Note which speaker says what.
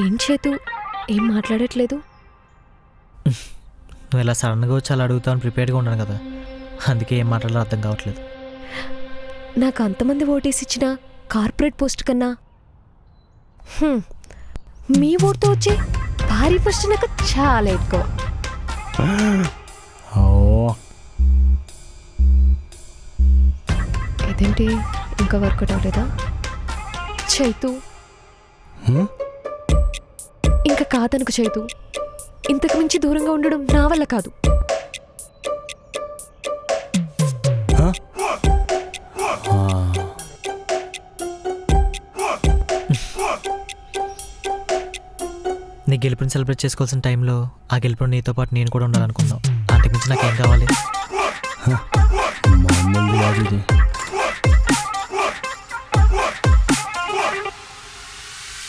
Speaker 1: ఏం చేతు ఏం మాట్లాడట్లేదు?
Speaker 2: నువ్వు ఇలా సడన్గా వచ్చి అలా అడుగుతావు ప్రిపేర్డ్గా ఉన్నాను కదా, అందుకే ఏం మాట్లాడాలో అర్థం కావట్లేదు.
Speaker 1: నాకు అంతమంది ఓటేసి ఇచ్చిన కార్పొరేట్ పోస్ట్ కన్నా మీ ఓటుతో వచ్చే భారీ పోస్ట్ నాకు చాలా ఎక్కువ. ఇదేంటి ఇంకా వర్కౌట్ అవ్వలేదా చైతు? ఇంకా కాదనుకు చైతు, ఇంతకు మించి దూరంగా ఉండడం నా వల్ల కాదు.
Speaker 2: నీ గెలుపుని సెలబ్రేట్ చేసుకోవాల్సిన టైంలో ఆ గెలుపుని నీతో పాటు నేను కూడా ఉండాలనుకున్నావు. అంతకుమించి నాకేం కావాలి?
Speaker 3: మామూలు